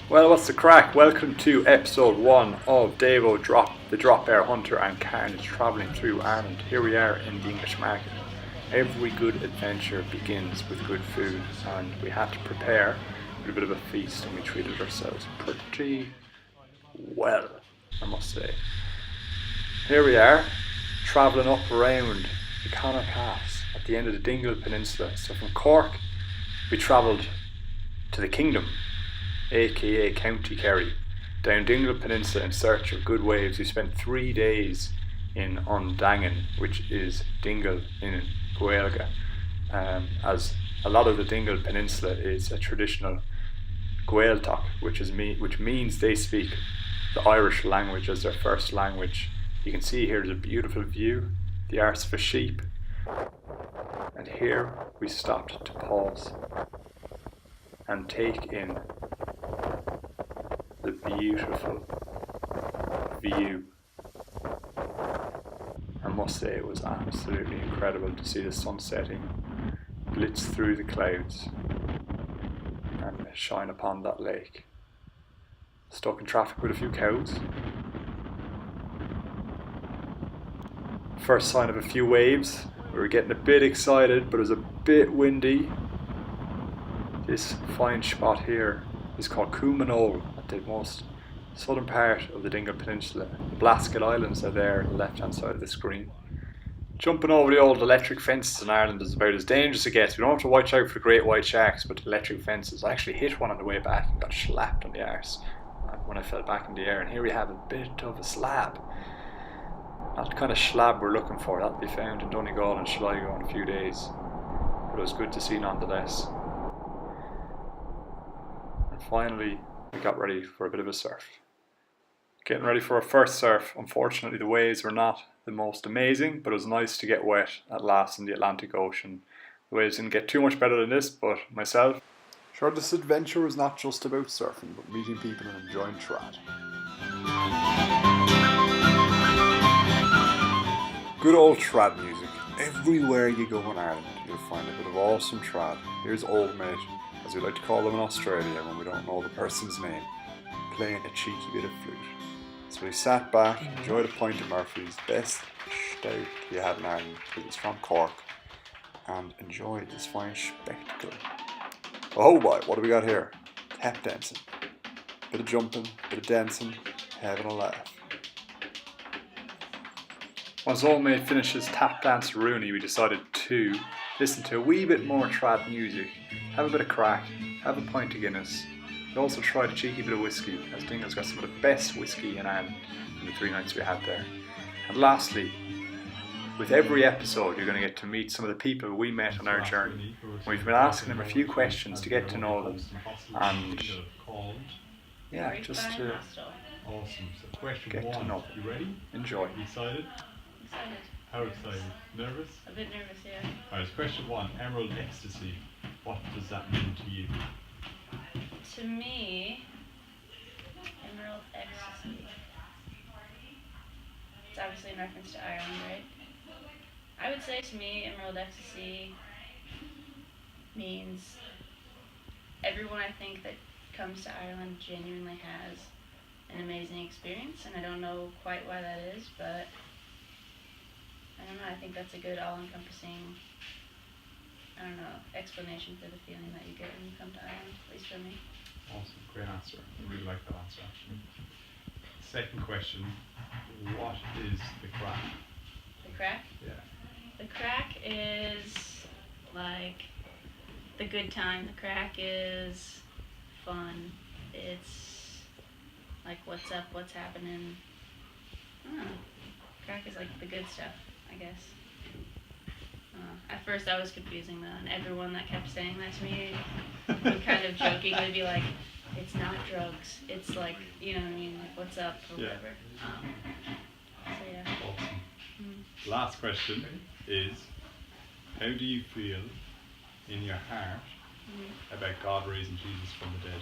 Well, what's the crack? Welcome to episode 1 of Davo, the Drop Bear Hunter and Carnage travelling through Ireland. Here we are in the English market. Every good adventure begins with good food, and we had to prepare with a bit of a feast, and we treated ourselves pretty well, I must say. Here we are, travelling up around the Connaught Pass at the end of the Dingle peninsula. So from Cork, we travelled to the Kingdom, aka County Kerry, down Dingle Peninsula in search of good waves. We spent 3 days in Ondangan, which is Dingle in Gaeilge, as a lot of the Dingle Peninsula is a traditional Gaeltacht, which means they speak the Irish language as their first language. You can see here there's a beautiful view, the arse of a sheep, and here we stopped to pause and take in the beautiful view. I must say it was absolutely incredible to see the sun setting blitz through the clouds and shine upon that lake. Stuck in traffic with a few cows. First sign of a few waves. We were getting a bit excited, but it was a bit windy. This fine spot here is called Coomanole, at the most southern part of the Dingle Peninsula. The Blasket Islands are there on the left hand side of the screen. Jumping over the old electric fences in Ireland is about as dangerous as it gets. We don't have to watch out for the great white sharks, but the electric fences. I actually hit one on the way back and got slapped on the arse when I fell back in the air. And here we have a bit of a slab. Not the kind of slab we're looking for. That'll be found in Donegal and Sligo in a few days. But it was good to see nonetheless. And finally, we got ready for a bit of a surf. Getting ready for our first surf. Unfortunately, the waves were not the most amazing, but it was nice to get wet at last in the Atlantic Ocean. The waves didn't get too much better than this, but myself, sure, this adventure was not just about surfing, but meeting people and enjoying trad. Good old trad music. Everywhere you go in Ireland, you'll find a bit of awesome trad. Here's Old Mate, as we like to call them in Australia when we don't know the person's name, playing a cheeky bit of flute. So we sat back, enjoyed a pint of Murphy's, best stout we have in Ireland, because it's from Cork, and enjoyed this fine spectacle. Oh boy, what do we got here? Tap dancing. Bit of jumping, bit of dancing, having a laugh. Once Old Mate finished his tap dance Rooney, we decided to listen to a wee bit more trad music, have a bit of crack, have a pint of Guinness. We also tried a cheeky bit of whiskey, as Dingle's got some of the best whiskey in Ireland in the 3 nights we had there. And lastly, with every episode you're going to get to meet some of the people we met on our journey. We've been asking them a few questions to get to know them, and yeah, just to Awesome. So question get one. to know. You ready? Enjoy. You excited? Excited. How excited? Nervous? A bit nervous, yeah. Alright, question 1. Emerald Ecstasy. What does that mean to you? To me, Emerald Ecstasy. It's obviously in reference to Ireland, right? I would say to me, Emerald Ecstasy means everyone I think that comes to Ireland genuinely has an amazing experience, and I don't know quite why that is, but I don't know, I think that's a good all-encompassing, explanation for the feeling that you get when you come to Ireland, at least for me. Awesome. Great answer. I really like that answer actually. Second question. What is the crack? The crack? Yeah. The crack is like the good time. The crack is fun. It's like what's up, what's happening. I don't know. Crack is like the good stuff, I guess. At first I was confusing though, and everyone that kept saying that to me would kind of jokingly be like, it's not drugs, it's like, you know what I mean, like what's up or whatever. So yeah. Awesome. Mm. Last question is, how do you feel in your heart about God raising Jesus from the dead?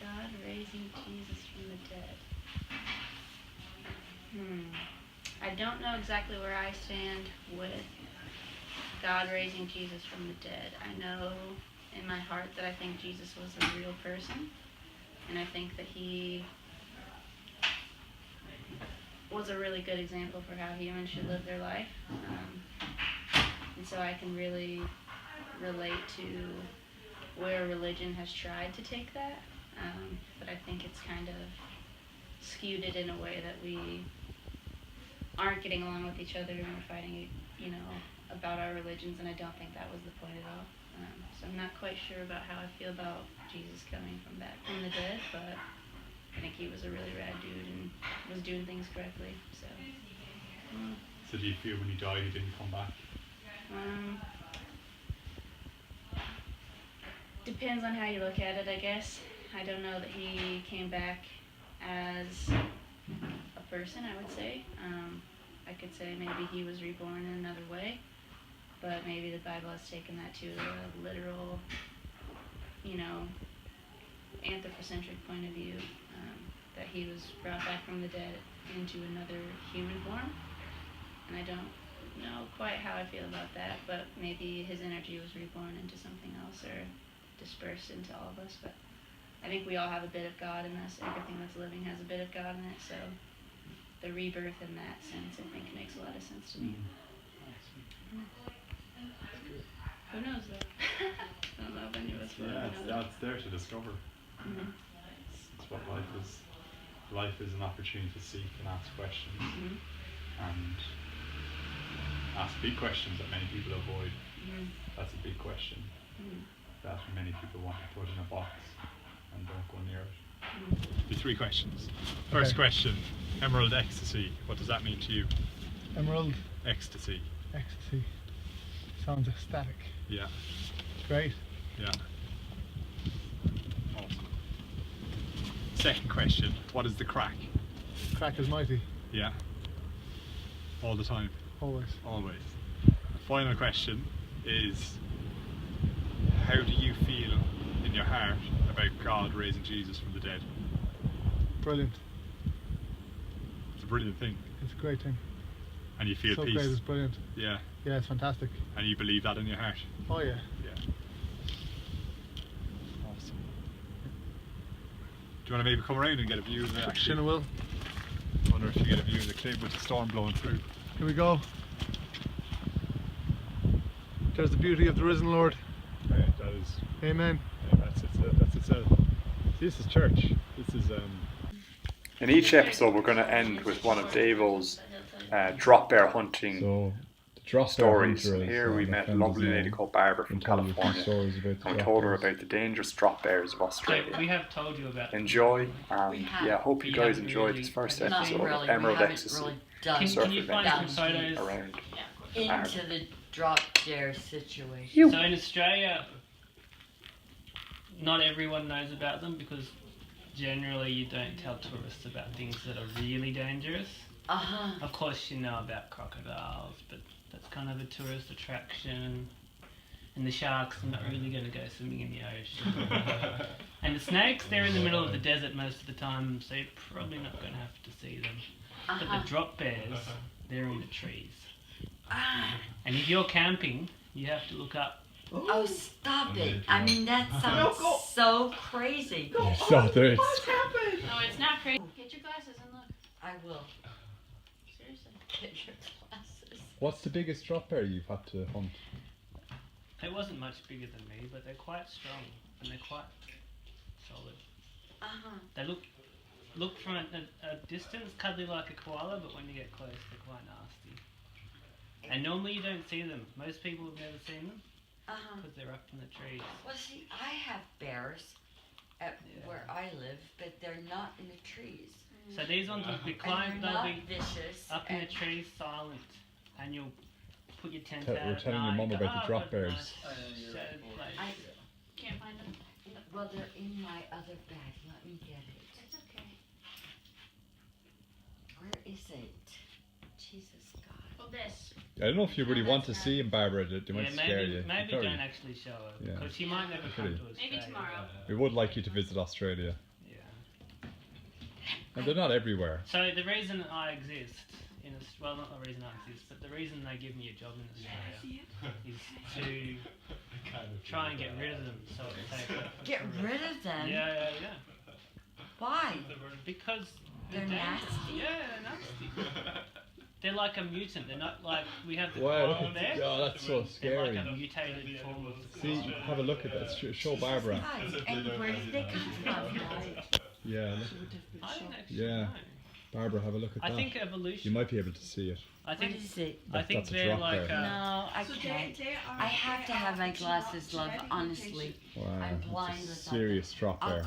God raising Jesus from the dead. I don't know exactly where I stand with God raising Jesus from the dead. I know in my heart that I think Jesus was a real person. And I think that he was a really good example for how humans should live their life. And so I can really relate to where religion has tried to take that. But I think it's kind of skewed it in a way that we aren't getting along with each other and we're fighting, about our religions, and I don't think that was the point at all. So I'm not quite sure about how I feel about Jesus coming back from the dead, but I think he was a really rad dude and was doing things correctly. So. So do you feel when he died he didn't come back? Depends on how you look at it, I guess. I don't know that he came back as a person, I would say. I could say maybe he was reborn in another way, but maybe the Bible has taken that to a literal, anthropocentric point of view, that he was brought back from the dead into another human form. And I don't know quite how I feel about that, but maybe his energy was reborn into something else or dispersed into all of us. But I think we all have a bit of God in us. Everything that's living has a bit of God in it, so the rebirth in that sense, I think, makes a lot of sense to me. Who knows, though? I don't know if any of us will ever know that. It's there to discover. It's what life is. Life is an opportunity to seek and ask questions, and ask big questions that many people avoid. That's a big question that many people want to put in a box and don't go near it. The three questions. First question, Emerald Ecstasy. What does that mean to you? Emerald Ecstasy. Ecstasy. Sounds ecstatic. Yeah. Great. Yeah. Awesome. Second question, what is the crack? Crack is mighty. Yeah. All the time. Always. Always. The final question is, how do you feel in your heart about God raising Jesus from the dead? Brilliant. It's a brilliant thing. It's a great thing. And you feel so peace. Great, it's brilliant. Yeah. Yeah, it's fantastic. And you believe that in your heart? Oh yeah. Yeah. Awesome. Do you want to maybe come around and get a view of it? Sure will. I wonder if you get a view of the cliff with the storm blowing through. Here we go. There's the beauty of the risen Lord. Yeah, that is. Amen. Yeah, that's itself. This is church. This is In each episode, we're going to end with one of Davo's drop bear hunting so the drop stories. bear And here we met a lovely lady called Barbara from California, and we told her about the dangerous drop bears of Australia. We have told you about Enjoy, and yeah, hope you We guys haven't enjoyed really- this first Not episode of really, Emerald we haven't Ecstasy. really done surf Can you find event some photos? around. into the drop dare situation. So in Australia, not everyone knows about them because generally you don't tell tourists about things that are really dangerous. Of course you know about crocodiles, but that's kind of a tourist attraction. And the sharks are not really going to go swimming in the ocean. And the snakes, they're in the middle of the desert most of the time, so you're probably not going to have to see them. But the drop bears, they're in the trees. And if you're camping, you have to look up. Oh, stop it. I mean, that sounds so crazy. so there. No, it's not crazy. Get your glasses and look. I will. Seriously. Get your glasses. What's the biggest drop bear you've had to hunt? It wasn't much bigger than me, but they're quite strong and they're quite solid. They look from a distance cuddly like a koala, but when you get close, they're quite nasty. And normally you don't see them. Most people have never seen them because they're up in the trees. Well, see, I have bears at where I live, but they're not in the trees. So these ones will be And climbed, they're they'll not be vicious. up in the and- trees, silent, and you'll put your tent We're out at telling your night, mum go, about the "Oh, drop I've got a bears." nice shaded place." I, Can't find them. well, they're in my other bag. Let me get it. It's okay. Where is it? Jesus God. Well, this. I don't know if you really No, want to that's see him, Barbara. They Yeah, might scare you. maybe Probably- don't actually show her Yeah. because she might never come Pretty. to Australia. Maybe tomorrow. We would like you to visit Australia, Yeah. and they're not everywhere. So the reason I exist well, not the reason I exist, but the reason they give me a job in Australia is to try and get rid of them. So it's safer. Get rid of them? Yeah. Why? Because They're dangerous. nasty? Yeah, they're nasty. They're like a mutant. They're not like we have the Wow, Cork there. oh, that's so They're scary. like a mutated form of the See, Cork. have a look at that. Show Barbara. Guys, and where did they come from? Yeah, look. I don't actually Yeah. know. Barbara, have a look at I that. think You evolution. might be able to see it. I What think. is it? I think That's a they're drop like. there. No, I So can't. they are, I have to have my glasses, love, genetic honestly. mutation. Wow, I'm blind that's a without serious drop I'll there. go